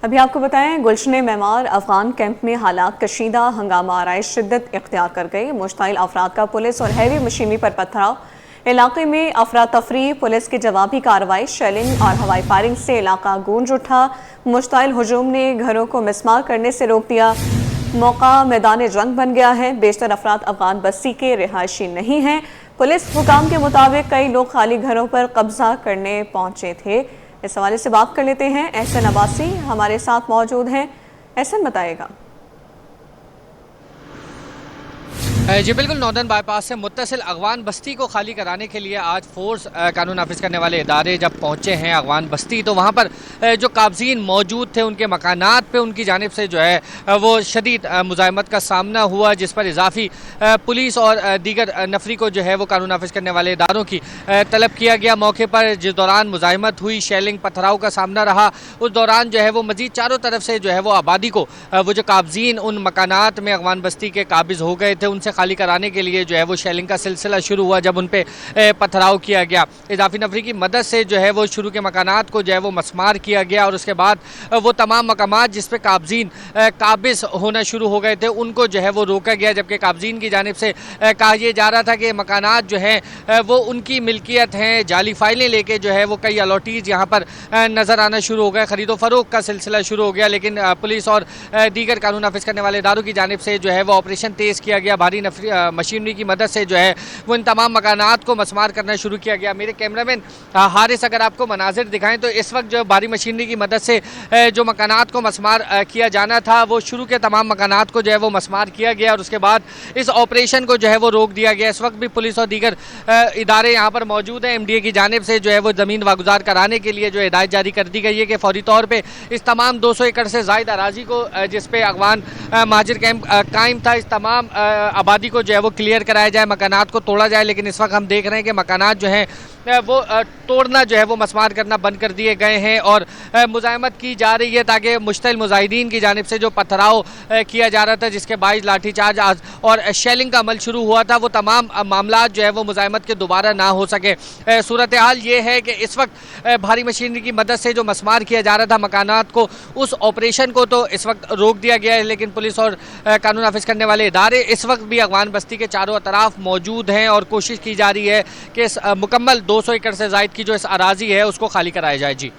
अभी आपको बताएं, गुलशन मेमार अफगान कैंप में हालात कशीदा, हंगामा आराइश शिद्दत इख्तियार कर गई। मुश्ताइल अफराद का पुलिस और हैवी मशीनरी पर पथराव, इलाके में अफरा तफरी, पुलिस की जवाबी कार्रवाई, शेलिंग और हवाई फायरिंग से इलाका गूंज उठा। मुश्ताइल हुजूम ने घरों को मिसमार करने से रोक दिया। मौका मैदान जंग बन गया है। बेशतर अफराद अफगान बस्ती के रिहायशी नहीं हैं। पुलिस हुकाम के मुताबिक कई लोग खाली घरों पर कब्जा करने पहुंचे थे। इस हवाले से बात कर लेते हैं। एहसन अब्बासी हमारे साथ मौजूद हैं। एहसन, बताएगा। जी बिल्कुल, नॉर्दर्न बाईपास से मुत्तसिल अगवान बस्ती को खाली कराने के लिए आज फोर्स कानून नाफिज करने वाले इदारे जब पहुंचे हैं अगवान बस्ती, तो वहां पर जो काबजीन मौजूद थे उनके मकानात पे उनकी जानिब से जो है वो शदीद मुजाहिमत का सामना हुआ, जिस पर इजाफी पुलिस और दीगर नफरी को जो है वो कानून नाफिज करने वाले इदारों की तलब किया गया। मौके पर जिस दौरान मुजाहिमत हुई, शेलिंग पथराव का सामना रहा, उस दौरान जो है वो मजीद चारों तरफ से जो है वो आबादी को वो जो काबजीन उन मकानात में अगवान बस्ती के काबिज हो गए थे उनसे खाली कराने के लिए जो है वो शेलिंग का सिलसिला शुरू हुआ। जब उन पे पथराव किया गया, इजाफी नफरी की मदद से जो है वो शुरू के मकानात को जो है वो मसमार किया गया और उसके बाद वो तमाम मकामात जिस पे काबजीन काबिज होना शुरू हो गए थे उनको जो है वो रोका गया। जबकि काबजीन की जानिब से कहा यह जा रहा था कि मकानात जो हैं वो उनकी मिल्कियत हैं। जाली फाइलें लेके जो है वो कई अलॉटीज यहाँ पर नज़र आना शुरू हो गए, खरीदो फरोख्त का सिलसिला शुरू हो गया। लेकिन पुलिस और दीगर कानून नाफिज करने वाले इदारों की जानिब से जो है वो ऑपरेशन तेज़ किया गया। भारी मशीनरी की मदद से जो है वो इन तमाम मकानात को मसमार करना शुरू किया गया। मेरे कैमरामैन हारिस अगर आपको मनाजिर दिखाएं तो इस वक्त जो भारी मशीनरी की मदद से जो मकानात को मसमार किया जाना था वो शुरू के तमाम मकानात को जो है वो मसमार किया गया और उसके बाद इस ऑपरेशन को जो है वो रोक दिया गया। इस वक्त भी पुलिस और दीगर इदारे यहाँ पर मौजूद हैं। MDA की जानिब से जो है वो ज़मीन वागुजार कराने के लिए जो हिदायत जारी कर दी गई है कि फौरी तौर पर इस तमाम 200 एकड़ से ज़ायद अराजी को जिस पे अगवान महाजिर कैंप कायम था, इस तमाम आबादी को जो है वो क्लियर कराया जाए, मकानात को तोड़ा जाए। लेकिन इस वक्त हम देख रहे हैं कि मकानात जो हैं वो तोड़ना जो है वो मसमार करना बंद कर दिए गए हैं और मुजाहिमत की जा रही है ताकि मुश्तिल मुजाहिदीन की जानिब से जो पथराव किया जा रहा था जिसके बाइस लाठीचार्ज और शेलिंग का अमल शुरू हुआ था वो तमाम मामला जो है वो मुजाहिमत के दोबारा ना हो सके। सूरत हाल ये है कि इस वक्त भारी मशीनरी की मदद से जो मसमार किया जा रहा था मकानात को, उस ऑपरेशन को तो इस वक्त रोक दिया गया है। लेकिन पुलिस और कानून नाफिज करने वाले इदारे इस वक्त भी अगवान बस्ती के चारों तरफ मौजूद हैं और कोशिश की जा रही है कि मुकम्मल 200 एकड़ से ज़ायद की जो इस अराजी है उसको खाली कराया जाए। जी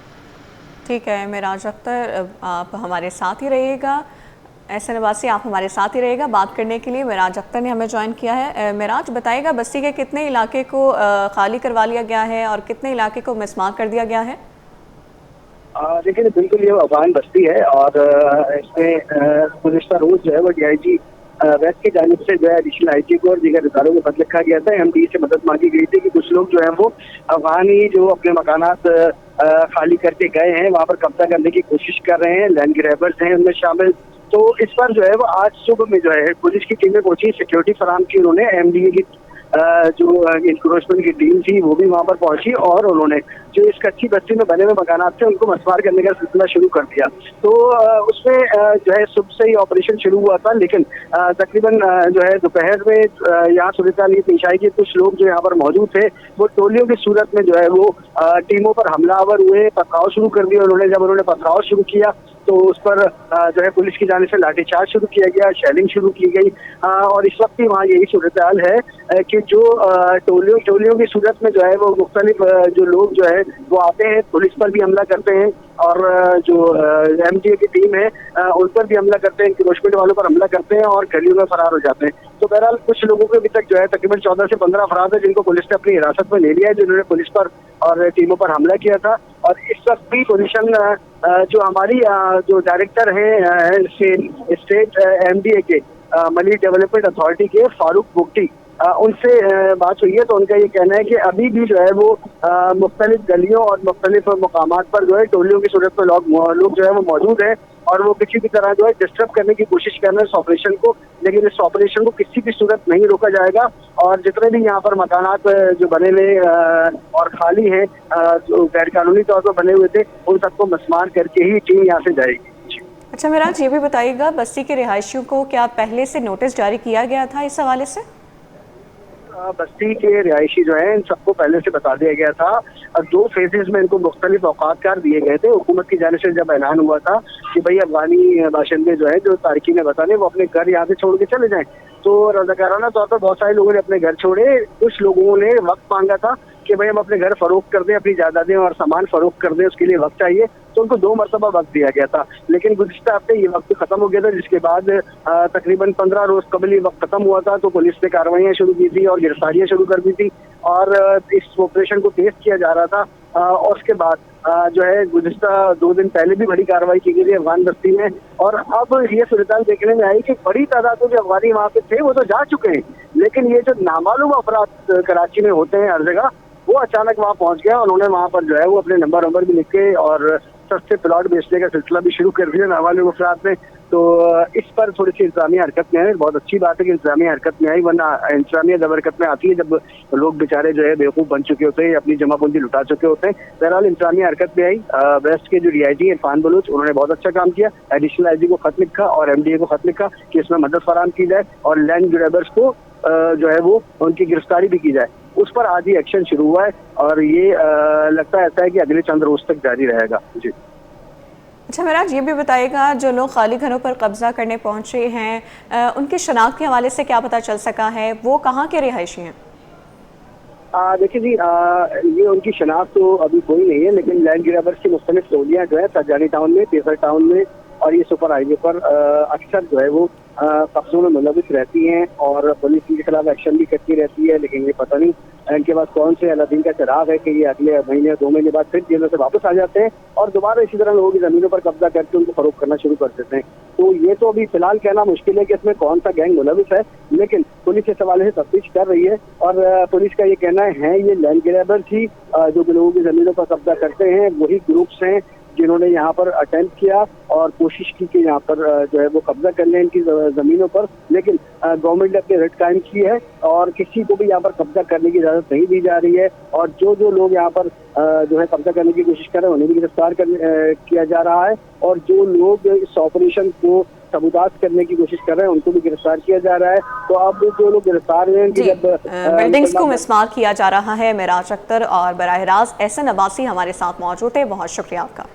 ठीक है मेराज अख्तर, आप हमारे साथ ही रहिएगा। एहसन अब्बासी, आप हमारे साथ ही रहेगा। बात करने के लिए मेराज अख्तर ने हमें ज्वाइन किया है। मेराज, बताइएगा बस्ती के कितने इलाके को खाली करवा लिया गया है और कितने इलाके को मिसमार कर दिया गया है? देखिए, बिल्कुल ये अफगान बस्ती है और इसमें गुज़िश्ता रोज जो है वो DIG वेस्ट की जानिब से जो है एडिशनल IG को और दीगर इदारों को पत्र लिखा गया था। MD से मदद मांगी गई थी कि कुछ लोग जो है वो अफगानी जो अपने मकानात खाली करके गए हैं वहाँ पर कब्जा करने की कोशिश कर रहे हैं, लैंड ग्रैबर्स हैं उनमें शामिल। तो इस पर जो है वो आज सुबह में जो है पुलिस की टीमें पहुंची, सिक्योरिटी फराम की उन्होंने। MDA की जो इंक्रोचमेंट की टीम थी वो भी वहाँ पर पहुंची और उन्होंने जो इस कच्ची बस्ती में बने हुए मकानात थे उनको मसमार करने का सिलसिला शुरू कर दिया। तो उसमें जो है सुबह से ही ऑपरेशन शुरू हुआ था, लेकिन तकरीबन जो है दोपहर में यहाँ सूरत ये पेश आई कि कुछ लोग जो यहाँ पर मौजूद थे वो टोलियों की सूरत में जो है वो टीमों पर हमलावर हुए, पथराव शुरू कर दिया। जब उन्होंने पथराव शुरू किया तो उस पर जो है पुलिस की जानिब से लाठीचार्ज शुरू किया गया, शेलिंग शुरू की गई और इस वक्त भी वहाँ यही सूरत हाल है कि जो टोलियों की सूरत में जो है वो मुख्तलिफ जो लोग जो है वो आते हैं, पुलिस पर भी हमला करते हैं और जो MDA की टीम है उन पर भी हमला करते हैं, इंक्रोचमेंट वालों पर हमला करते हैं और गलियों में फरार हो जाते हैं। तो बहरहाल कुछ लोगों को अभी तक जो है तकरीबन 14 से 15 अफराद है जिनको पुलिस ने अपनी हिरासत में ले लिया है, जिन्होंने पुलिस पर और टीमों पर हमला किया था। और इस वक्त भी पोजीशन जो हमारी जो डायरेक्टर हैं स्टेट MDA के मली डेवलपमेंट अथॉरिटी के फारूक बुगटी, उनसे बात हुई है तो उनका ये कहना है कि अभी भी जो है वो मुख्तलिफ गलियों और मुख्तलिफ मकामात पर जो है टोलियों की सूरत में लोग जो है वो मौजूद हैं और वो किसी भी तरह जो है डिस्टर्ब करने की कोशिश कर रहे हैं इस ऑपरेशन को। लेकिन इस ऑपरेशन को किसी भी सूरत नहीं रोका जाएगा और जितने भी यहाँ पर मकानात जो बने हुए और खाली हैं जो गैर कानूनी तौर पर बने हुए थे उन सबको मसमार करके ही टीम यहाँ से जाएगी। अच्छा मेराज, ये भी बताइएगा बस्ती के रिहायशियों को क्या पहले से नोटिस जारी किया गया था इस हवाले से? बस्ती के रिहायशी जो है इन सबको पहले से बता दिया गया था। 2 फेजेज में इनको मुख्तलिफ औकात कार दिए गए थे। हुकूमत की जानिब से जब ऐलान हुआ था कि भाई अफगानी बाशिंदे जो है, जो तारकीन वतन है, वो अपने घर यहाँ से छोड़ के चले जाएं। तो रज़ाकाराना तौर पर बहुत सारे लोगों ने अपने घर छोड़े। कुछ लोगों ने वक्त मांगा था कि भाई हम अपने घर फरोख्त कर दें, अपनी जायदादें और सामान फरोख्त कर दें, उसके लिए वक्त चाहिए। तो उनको 2 मरतबा वक्त दिया गया था, लेकिन गुज़िश्ता हफ्ते ये वक्त खत्म हो गया था, जिसके बाद तकरीबन 15 रोज कबल ये वक्त खत्म हुआ था। तो पुलिस ने कार्रवाइयाँ शुरू की थी और गिरफ्तारियाँ शुरू कर दी थी और इस ऑपरेशन को तेज किया जा रहा था। और उसके बाद जो है गुज़िश्ता 2 दिन पहले भी बड़ी कार्रवाई की गई थी अफगान बस्ती में। और अब ये सूरत देखने में आई कि बड़ी तादाद में जो अफगानी वहाँ पे थे वो तो जा चुके हैं, लेकिन ये जो नामालूम अफराद कराची में होते हैं हर जगह, वो अचानक वहाँ पहुँच गया। उन्होंने वहाँ पर जो है वो अपने नंबर भी लिख के और सस्ते प्लॉट बेचने का सिलसिला भी शुरू कर दिया नामालूम अफराद ने। तो इस पर थोड़ी सी इंतजामिया हरकत में आई। बहुत अच्छी बात है कि इंतजामिया हरकत में आई, वरना इंतजामिया जब हरकत में आती है जब लोग बेचारे जो है बेवकूफ़ बन चुके होते हैं, अपनी जमाबंदी लुटा चुके होते हैं। बहरहाल इंतजामिया हरकत में आई। वेस्ट के जो DIG इरफान बलूच, उन्होंने बहुत अच्छा काम किया। एडिशनल IG को खत लिखा और MDA को खत लिखा कि इसमें मदद फराहम की जाए और लैंड ग्रैबर्स को जो है वो उनकी गिरफ्तारी भी की जाए। उस पर आज ही एक्शन शुरू हुआ है और ये लगता है ऐसा है कि अगले चंद रोज तक जारी रहेगा। जी। अच्छा मेराज, ये भी बताइएगा, जो लोग खाली घरों पर कब्जा करने पहुंचे हैं उनकी शनाख्त के हवाले से क्या पता चल सका है, वो कहाँ के रिहायशी हैं? देखिए जी, ये उनकी शनाख्त तो अभी कोई नहीं है, लेकिन लैंड ग्रैबर्स की मुख्तलिफ टोलियाँ जो है सजानी टाउन में, पेपर टाउन में और ये सुपर हाईवे पर अक्सर जो है वो कब्जों में मुलविस रहती हैं और पुलिस के खिलाफ एक्शन भी करती रहती है। लेकिन ये पता नहीं इनके पास कौन से अलादीन का चिराग है कि ये अगले महीने 2 महीने बाद फिर जेलों से वापस आ जाते हैं और दोबारा इसी तरह लोगों की जमीनों पर कब्जा करके उनको फरोख्त करना शुरू कर देते हैं। तो ये तो अभी फिलहाल कहना मुश्किल है कि इसमें कौन सा गैंग मुलविस है, लेकिन पुलिस इस हवाले से तफ्तीश कर रही है और पुलिस का ये कहना है ये लैंड ग्रैबर्स ही जो लोगों की जमीनों पर कब्जा करते हैं, वही ग्रुप्स हैं जिन्होंने यहाँ पर अटेम्प्ट किया और कोशिश की कि यहाँ पर जो है वो कब्जा कर लें इनकी जमीनों पर। लेकिन गवर्नमेंट ने अपनी रिट कायम की है और किसी को भी यहाँ पर कब्जा करने की इजाजत नहीं दी जा रही है और जो लोग यहाँ पर जो है कब्जा करने की कोशिश कर रहे हैं उन्हें भी गिरफ्तार किया जा रहा है और जो लोग इस ऑपरेशन को सबूतात करने की कोशिश कर रहे हैं उनको भी गिरफ्तार किया जा रहा है। तो अब जो लोग गिरफ्तार हुए हैं, जब बिल्डिंग्स को मिस्मार किया जा रहा है। मेराज अख्तर और बराह रास्त SN अब्बासी हमारे साथ मौजूद है, बहुत शुक्रिया आपका।